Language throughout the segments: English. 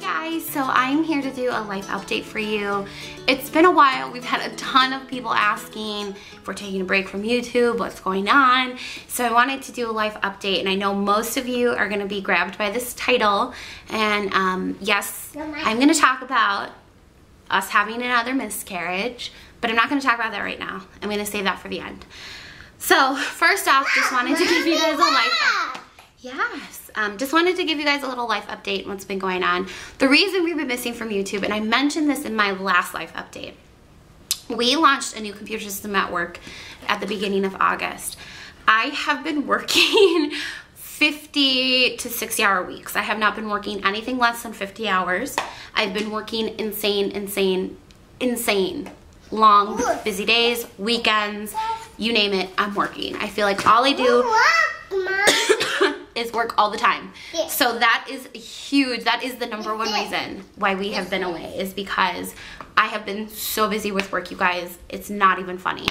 guys, so I'm here to do a life update for you. It's been a while. We've had a ton of people asking if we're taking a break from YouTube, what's going on. So I wanted to do a life update, and I know most of you are going to be grabbed by this title. And yes, I'm going to talk about us having another miscarriage, but I'm not going to talk about that right now. I'm going to save that for the end. So first off, just wanted to give you guys a life just wanted to give you guys a little life update on what's been going on. The reason we've been missing from YouTube, and I mentioned this in my last life update, we launched a new computer system at work at the beginning of August. I have been working 50 to 60 hour weeks. I have not been working anything less than 50 hours. I've been working insane long, busy days, weekends, you name it, I'm working. I feel like all I do is work all the time. Yeah. So that is huge. That is the number one reason why we have been away, is because I have been so busy with work, you guys. It's not even funny.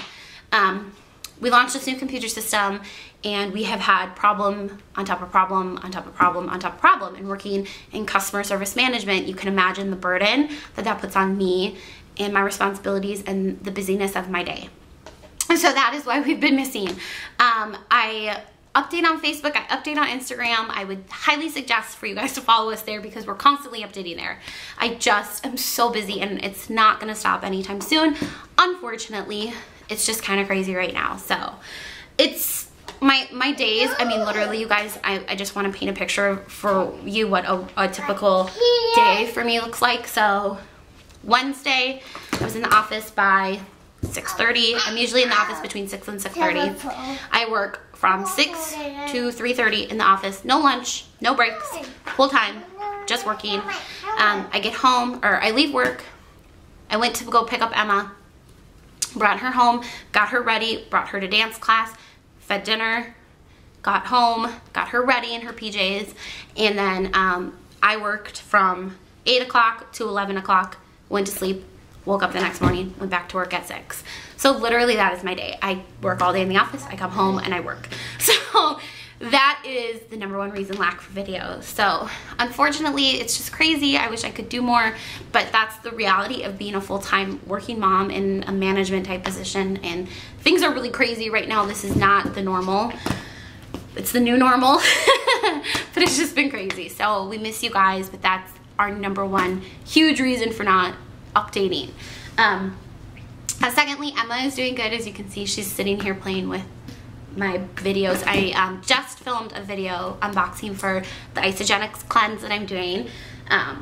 We launched this new computer system, and we have had problem on top of problem on top of problem on top of problem. And working in customer service management, you can imagine the burden that that puts on me and my responsibilities and the busyness of my day. And so that is why we've been missing. I update on Facebook, I update on Instagram. I would highly suggest for you guys to follow us there because we're constantly updating there. I just am so busy, and it's not gonna stop anytime soon. Unfortunately, it's just kind of crazy right now. So it's my days, I mean, literally, you guys, I just want to paint a picture for you what a typical day for me looks like. So Wednesday, I was in the office by 6:30. I'm usually in the office between 6 and 6:30. I work from 6 to 3:30 in the office. No lunch, no breaks, full time, just working. I get home, or I leave work. I went to go pick up Emma, brought her home, got her ready, brought her to dance class, fed dinner, got home, got her ready in her PJs, and then I worked from 8 o'clock to 11 o'clock, went to sleep, woke up the next morning, went back to work at 6. So literally that is my day. I work all day in the office, I come home and I work. So that is the number one reason, lack for videos. So unfortunately, it's just crazy. I wish I could do more, but that's the reality of being a full-time working mom in a management type position, and things are really crazy right now. This is not the normal. It's the new normal, but it's just been crazy. So we miss you guys, but that's our number one huge reason for not updating. Secondly, Emma is doing good. As you can see, she's sitting here playing with my videos. I just filmed a video unboxing for the Isogenics cleanse that I'm doing,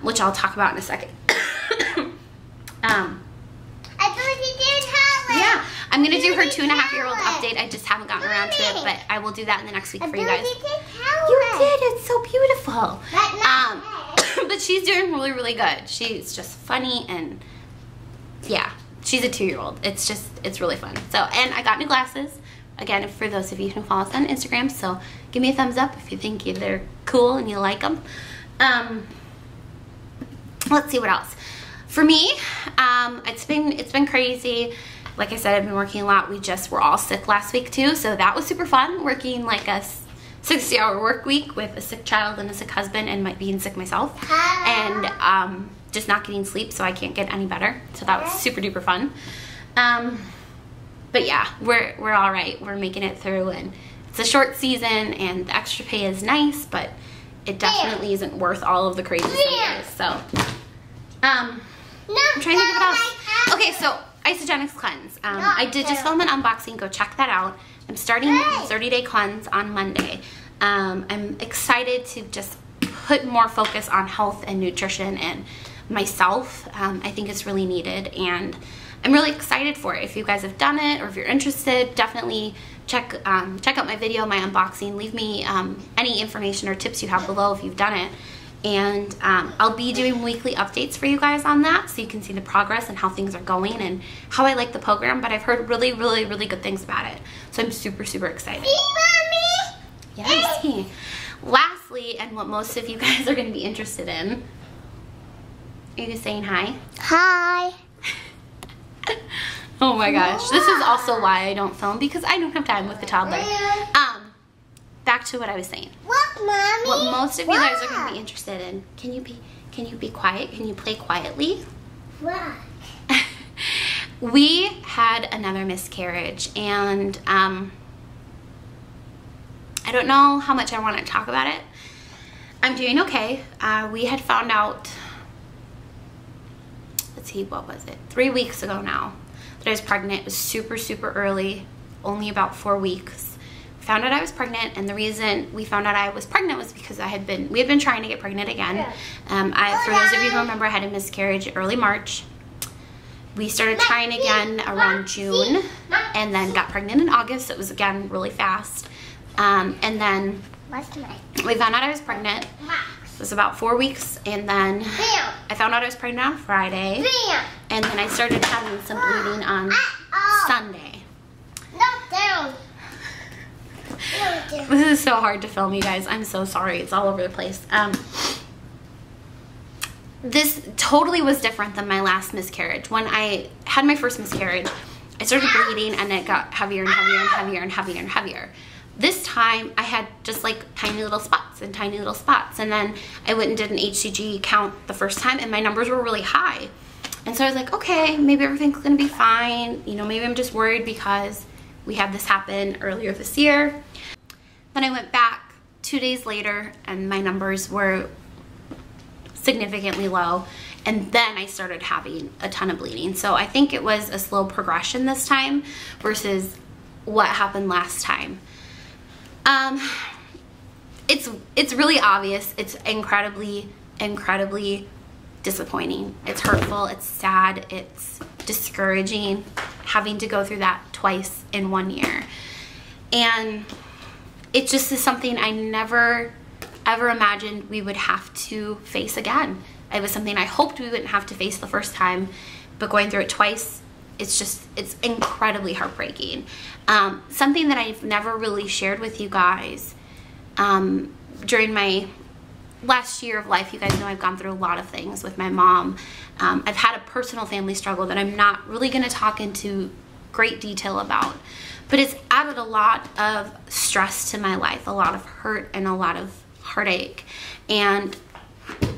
which I'll talk about in a second. I thought you did have it. Yeah, I'm gonna do her 2.5-year-old update. I just haven't gotten around to it, but I will do that in the next week for you guys. You did. It's so beautiful. But she's doing really good. She's just funny, and yeah, she's a 2-year-old. It's really fun. So, and I got new glasses. Again, for those of you who follow us on Instagram, so give me a thumbs up if you think they're cool and you like them. Let's see what else. For me, it's been crazy. Like I said, I've been working a lot. We just were all sick last week too, so that was super fun, working like a 60-hour work week with a sick child and a sick husband, and being sick myself, and just not getting sleep, so I can't get any better. So that was super duper fun. But yeah, we're all right. We're making it through, and it's a short season, and the extra pay is nice, but it definitely isn't worth all of the crazy some days. So I'm trying to think of what else. Okay, so Isogenics cleanse. I did just film an unboxing. Go check that out. I'm starting the 30-day cleanse on Monday. I'm excited to just put more focus on health and nutrition and myself. I think it's really needed, and I'm really excited for it. If you guys have done it, or if you're interested, definitely check out my video, my unboxing. Leave me any information or tips you have below if you've done it. And I'll be doing weekly updates for you guys on that, so you can see the progress and how things are going and how I like the program. But I've heard really good things about it, so I'm super excited. Mommy. Yes. Lastly, and what most of you guys are going to be interested in, are you saying hi? Hi. Oh my gosh, this is also why I don't film, because I don't have time with the toddler. Back to what I was saying. What, Mommy? What most of you guys are going to be interested in. Can you Can you be quiet? Can you play quietly? What? We had another miscarriage, and I don't know how much I want to talk about it. I'm doing okay. We had found out, let's see, what was it? 3 weeks ago now that I was pregnant. It was super, super early, only about 4 weeks. Found out I was pregnant, and the reason we found out I was pregnant was because we had been trying to get pregnant again. For those of you who remember, I had a miscarriage early March. We started trying again around June, and then got pregnant in August. So it was again really fast. And then we found out I was pregnant. It was about 4 weeks, and then I found out I was pregnant on Friday, and then I started having some bleeding on Sunday. This is so hard to film, you guys. I'm so sorry. It's all over the place. This totally was different than my last miscarriage. When I had my first miscarriage, I started bleeding, and it got heavier and heavier and heavier and heavier and heavier. This time, I had just like tiny little spots and tiny little spots. And then I went and did an HCG count the first time, and my numbers were really high. And so I was like, okay, maybe everything's gonna be fine. You know, maybe I'm just worried because we had this happen earlier this year. Then I went back 2 days later, and my numbers were significantly low, and then I started having a ton of bleeding. So I think it was a slow progression this time versus what happened last time. It's really obvious. It's incredibly disappointing. It's hurtful, it's sad, it's discouraging having to go through that twice in 1 year. And it just is something I never ever imagined we would have to face again. It was something I hoped we wouldn't have to face the first time, but going through it twice, it's incredibly heartbreaking. Something that I've never really shared with you guys during my last year of life. You guys know I've gone through a lot of things with my mom. I've had a personal family struggle that I'm not really going to talk into great detail about, but it's added a lot of stress to my life, a lot of hurt and a lot of heartache. And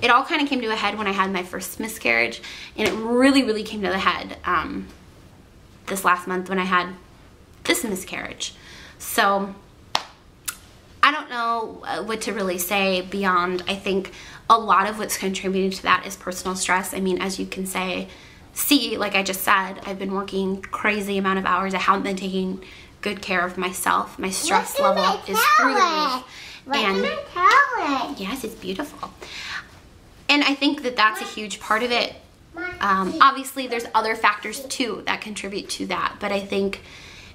it all kind of came to a head when I had my first miscarriage, and it really came to the head this last month when I had this miscarriage. So I don't know what to really say beyond, I think a lot of what's contributing to that is personal stress. I mean, as you can see, like I just said, I've been working crazy amount of hours. I haven't been taking good care of myself. My stress level is through the roof. And yes, it's beautiful. And I think that that's a huge part of it. Obviously, there's other factors too that contribute to that, but I think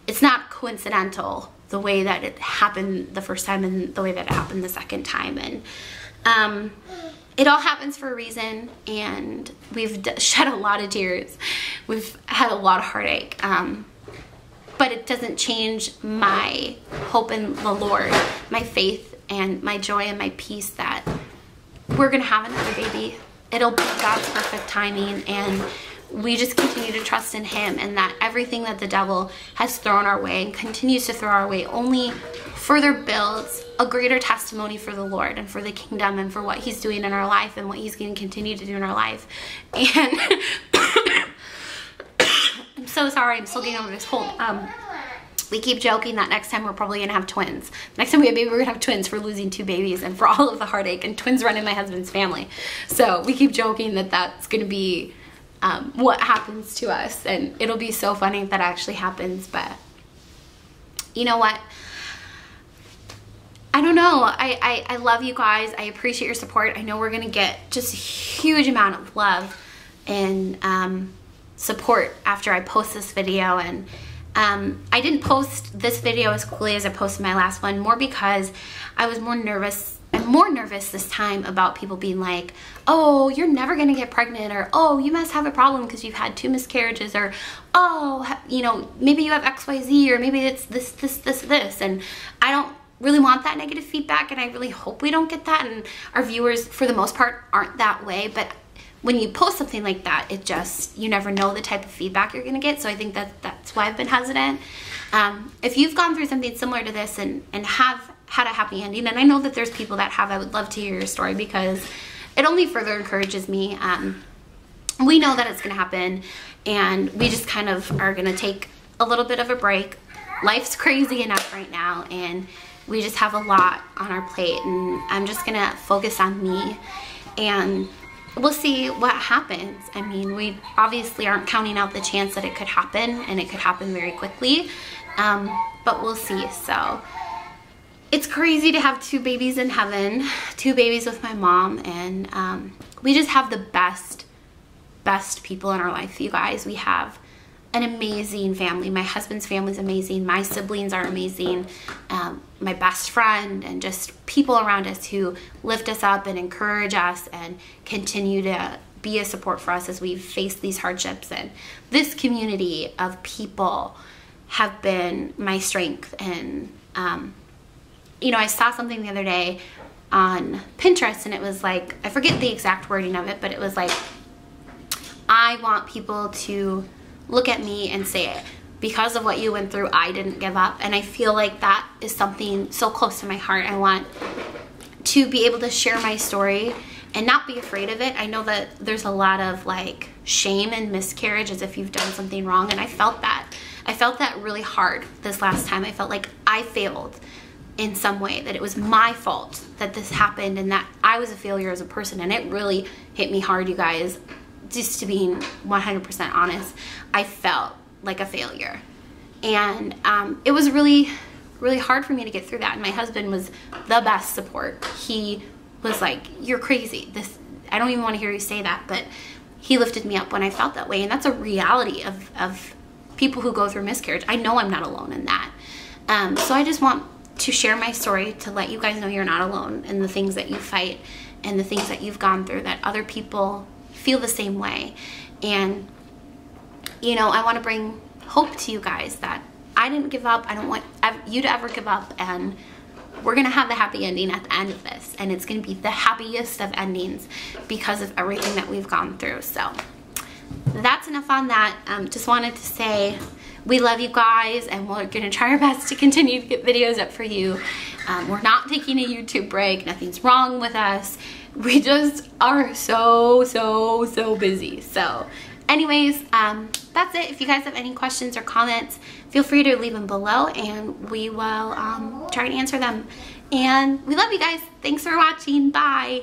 it's not coincidental the way that it happened the first time and the way that it happened the second time. And it all happens for a reason, and we've shed a lot of tears. We've had a lot of heartache. But it doesn't change my hope in the Lord, my faith and my joy and my peace that we're gonna have another baby. It'll be God's perfect timing, and we just continue to trust in Him, and that everything that the devil has thrown our way and continues to throw our way only further builds a greater testimony for the Lord and for the kingdom and for what He's doing in our life and what He's going to continue to do in our life. And I'm so sorry, I'm still getting over this cold. We keep joking that next time we're probably gonna have twins. Next time we have a baby, we're gonna have twins for losing 2 babies and for all of the heartache, and twins run in my husband's family. So we keep joking that that's gonna be what happens to us, and it'll be so funny if that actually happens. But you know what? I don't know. I love you guys. I appreciate your support. I know we're gonna get just a huge amount of love and support after I post this video. And I didn't post this video as quickly as I posted my last one, more because I was more nervous. I'm more nervous this time about people being like, oh, you're never gonna get pregnant, or oh, you must have a problem because you've had 2 miscarriages, or oh, you know, maybe you have XYZ, or maybe it's this. And I don't really want that negative feedback, and I really hope we don't get that, and our viewers for the most part aren't that way. But when you post something like that, it just, you never know the type of feedback you're gonna get. So I think that's why I've been hesitant. If you've gone through something similar to this and have had a happy ending, and I know that there's people that have, I would love to hear your story, because it only further encourages me. We know that it's gonna happen, and we just kind of are gonna take a little bit of a break. Life's crazy enough right now, and we just have a lot on our plate, and I'm just gonna focus on me, and we'll see what happens. I mean, we obviously aren't counting out the chance that it could happen, and it could happen very quickly, but we'll see. So it's crazy to have 2 babies in heaven, 2 babies with my mom, and we just have the best people in our life, you guys. We have an amazing family. My husband's family is amazing. My siblings are amazing. My best friend, and just people around us who lift us up and encourage us and continue to be a support for us as we face these hardships. And this community of people have been my strength. And you know, I saw something the other day on Pinterest, and it was like, I forget the exact wording of it, but it was like, I want people to look at me and say, because of what you went through, I didn't give up. And I feel like that is something so close to my heart. I want to be able to share my story and not be afraid of it. I know that there's a lot of like shame and miscarriage, as if you've done something wrong, and I felt that. I felt that really hard this last time. I felt like I failed in some way, that it was my fault that this happened, and that I was a failure as a person. And it really hit me hard, you guys. Just to being 100% honest, I felt like a failure, and it was really hard for me to get through that. And my husband was the best support. He was like, you're crazy, I don't even want to hear you say that, but he lifted me up when I felt that way. And that's a reality of people who go through miscarriage. I know I'm not alone in that. So I just want to share my story to let you guys know you're not alone in the things that you fight and the things that you've gone through, that other people feel the same way. And you know, I want to bring hope to you guys that I didn't give up. I don't want you to ever give up, and we're gonna have the happy ending at the end of this, and it's gonna be the happiest of endings because of everything that we've gone through. So that's enough on that. Just wanted to say we love you guys, and we're gonna try our best to continue to get videos up for you. We're not taking a YouTube break. Nothing's wrong with us. We just are so busy. So anyways, that's it. If you guys have any questions or comments, feel free to leave them below, and we will try and answer them. And we love you guys. Thanks for watching. Bye.